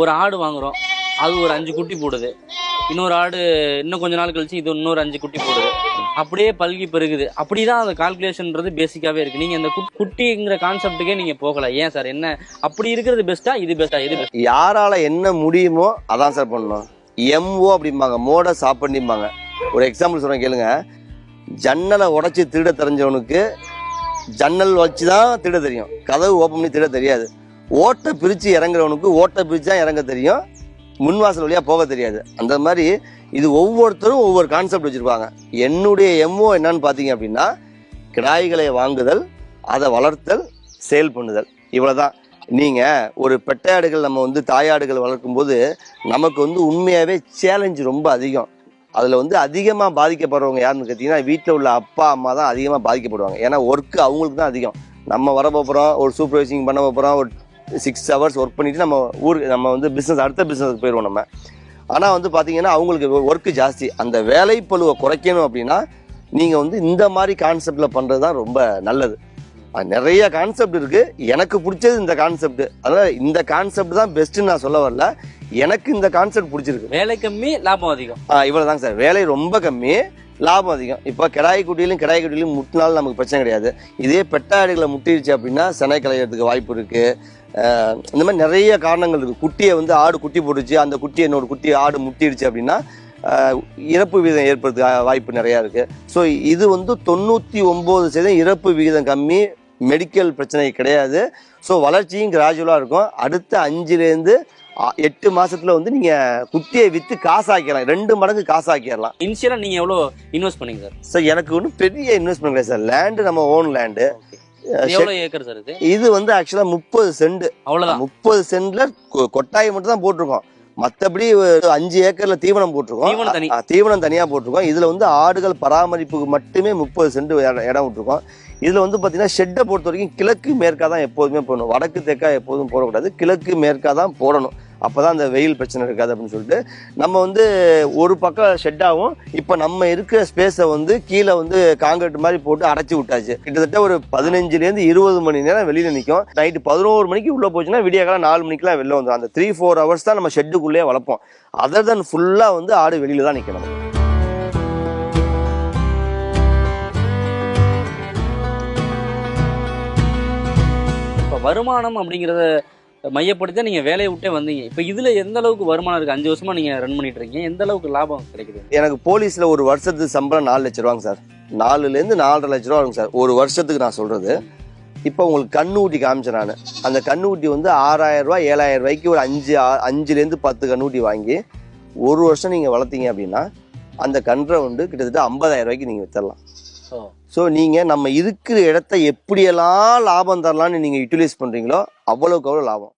ஒரு ஆடு வாங்குறோம், அது ஒரு 5 குட்டி போடுது. இன்னொரு ஆடு இன்னும் கொஞ்ச நாள் கழிச்சு இது இன்னொரு 5 குட்டி போடுது. அப்படியே பல்கி பெருகுது. அப்படிதான் அந்த கால்குலேஷன்ன்றது பேசிக்காவே இருக்கு. நீங்க இந்த குட்டிங்கிற கான்செப்டுக்கே நீங்க போகல. ஏன் சார்? என்ன அப்படி இருக்கிறது பெஸ்ட்டா, இது பெஸ்ட்டா, எது பெஸ்ட்? யாரால என்ன முடியுமோ அதான் சார் பண்ணணும். எம்ஓ அப்படிம்பாங்க, மோட சாப்பிடிம்பாங்க. ஒரு எக்ஸாம்பிள் சொல்றேன் கேளுங்க. ஜன்னலை உடைச்சி திருட தெரிஞ்சவனுக்கு ஜன்னல் வச்சுதான் திருட தெரியும், கதவு ஓப்பன் பண்ணி திருட தெரியாது. ஓட்டை பிரிச்சு இறங்குறவனுக்கு ஓட்டை பிரிச்சு தான் இறங்க தெரியும், முன்வாசல் வழியா போக தெரியாது. அந்த மாதிரி இது ஒவ்வொருத்தரும் ஒவ்வொரு கான்செப்ட் வச்சிருப்பாங்க. என்னுடைய எம்ஓ என்னன்னு பாத்தீங்க அப்படின்னா, கிடாய்களை வாங்குதல், அதை வளர்த்தல், சேல் பண்ணுதல், இவ்வளவுதான். நீங்க ஒரு பெட்டையாடுகள் நம்ம வந்து தாயாடுகள் வளர்க்கும் போது நமக்கு வந்து உண்மையாவே சேலஞ்சு ரொம்ப அதிகம். அதுல வந்து அதிகமா பாதிக்கப்படுறவங்க யாருன்னு கேட்டீங்கன்னா, வீட்டில் உள்ள அப்பா அம்மா தான் அதிகமா பாதிக்கப்படுவாங்க. ஏன்னா ஒர்க்கு அவங்களுக்கு தான் அதிகம். நம்ம வர போகிறோம், ஒரு சூப்பர்வைசிங் பண்ண போகிறோம், ஒரு 6 hours ஒர்க் பண்ணிட்டு நம்ம ஊருக்கு நம்ம வந்து பிஸ்னஸ் அடுத்த பிஸ்னஸ்க்கு போயிடுவோம் நம்ம. ஆனால் வந்து பார்த்தீங்கன்னா அவங்களுக்கு ஒர்க்கு ஜாஸ்தி. அந்த வேலைப்பளுவை குறைக்கணும் அப்படின்னா நீங்கள் வந்து இந்த மாதிரி கான்செப்டில் பண்ணுறது தான் ரொம்ப நல்லது. நிறைய கான்செப்ட் இருக்கு, எனக்கு பிடிச்சது இந்த கான்செப்ட். அதனால இந்த கான்செப்ட் தான் பெஸ்ட்னு நான் சொல்ல வரல, எனக்கு இந்த கான்செப்ட் பிடிச்சிருக்கு. வேலை கம்மி, லாபம் அதிகம். இவ்வளவுதாங்க சார். வேலை ரொம்ப கம்மி, லாபம் அதிகம். இப்போ கிடாய் குட்டியிலும் முட்டினாலும் நமக்கு பிரச்சனை கிடையாது. இதே பெட்டாடுகளை முட்டிடுச்சு அப்படின்னா செனை களையிறதுக்கு வாய்ப்பு இருக்கு. இந்த மாதிரி நிறைய காரணங்கள் இருக்கு. குட்டியை வந்து ஆடு குட்டி போட்டுச்சு, அந்த குட்டி என்னோட குட்டி ஆடு முட்டிடுச்சு அப்படின்னா இறப்பு விகிதம் ஏற்படுறதுக்கு வாய்ப்பு நிறையா இருக்கு. ஸோ இது வந்து 99% இறப்பு விகிதம் கம்மி, மெடிக்கல் பிரச்சனை கிடையாது. ஸோ வளர்ச்சியும் கிராஜுவலாக இருக்கும். அடுத்த 5-8 மாசத்துல வந்து நீங்க குட்டியை வித்து காசாக்கிடலாம், 2 மடங்கு காசாக்கிடலாம். இனிஷியலா நீங்க எவ்வளவு இன்வெஸ்ட் பண்ணீங்க சார்? சார் எனக்கு ஒன்றும் பெரிய இன்வெஸ்ட்மெண்ட் கிடையாது சார். லேண்டு நம்ம ஓன் லேண்டு. எவ்வளவு ஏக்கர் சார் இது? இது வந்து ஆக்சுவலா 30 சென்ட். அவ்வளவுதான். 30 சென்ட்ல கொட்டாயை மட்டும் தான் போட்டிருக்கோம். மற்றபடி 5 ஏக்கர்ல தீவனம் போட்டிருக்கோம். தீவனம் தனியா போட்டிருக்கோம். இதுல வந்து ஆடுகள் பராமரிப்புக்கு மட்டுமே 30 சென்ட் இடம் விட்டுருக்கோம். இதுல வந்து பாத்தீங்கன்னா ஷெட்டை பொறுத்த வரைக்கும் கிழக்கு மேற்கா தான் எப்போதுமே போடணும், வடக்கு தெற்கா எப்போதும் போடக்கூடாது, கிழக்கு மேற்கா தான் போடணும். அப்பதான் அந்த வெயில் பிரச்சனை இருக்காது அப்படின்னு சொல்லிட்டு நம்ம வந்து ஒரு பக்கம் ஷெட்டாகவும் இப்போ நம்ம இருக்கிற ஸ்பேஸை வந்து கீழே வந்து காங்கிரீட் மாதிரி போட்டு அடைச்சி விட்டாச்சு. கிட்டத்தட்ட ஒரு 15-20 மணி நேரம் வெளியில நிற்கும். நைட்டு 11 மணிக்கு உள்ள போச்சுன்னா விடிய காலம் 4 மணிக்கெல்லாம் வெளில வந்துடும். அந்த 3-4 ஹவர்ஸ் தான் நம்ம ஷெட்டுக்குள்ளேயே வளர்ப்போம். அதர் தென் ஃபுல்லா வந்து ஆடு வெளியில தான் நிற்கணும். இப்போ வருமானம் அப்படிங்கிறத மையப்படுத்தி நீங்க வேலையை விட்டே வந்தீங்க. இப்ப இதுல எந்த அளவுக்கு வருமானம் இருக்கு? 5 வருஷமா நீங்க ரன் பண்ணிட்டு இருக்கீங்க, எந்த அளவுக்கு லாபம் கிடைக்குது? எனக்கு போலீஸ்ல ஒரு வருஷத்துக்கு சம்பளம் 4 லட்ச ரூபாங்க சார். 4லேருந்து 4.5 லட்ச ரூபா வருங்க சார் ஒரு வருஷத்துக்கு நான் சொல்றது. இப்போ உங்களுக்கு கண்ணுக்குட்டி காமிச்சேன் நான். அந்த கண்ணுக்குட்டி வந்து 6000 ரூபாய் 7000 ரூபாய்க்கு ஒரு 5லேருந்து 10 கண்ணுக்குட்டி வாங்கி ஒரு வருஷம் நீங்க வளர்த்தீங்க அப்படின்னா அந்த கன்றை வந்து கிட்டத்தட்ட 50,000 ரூபாய்க்கு நீங்க வித்தரலாம். ஸோ நீங்க நம்ம இருக்கிற இடத்த எப்படியெல்லாம் லாபம் தரலாம்னு நீங்க யூட்டிலைஸ் பண்றீங்களோ அவ்வளவுக்கு அவ்வளோ லாபம்.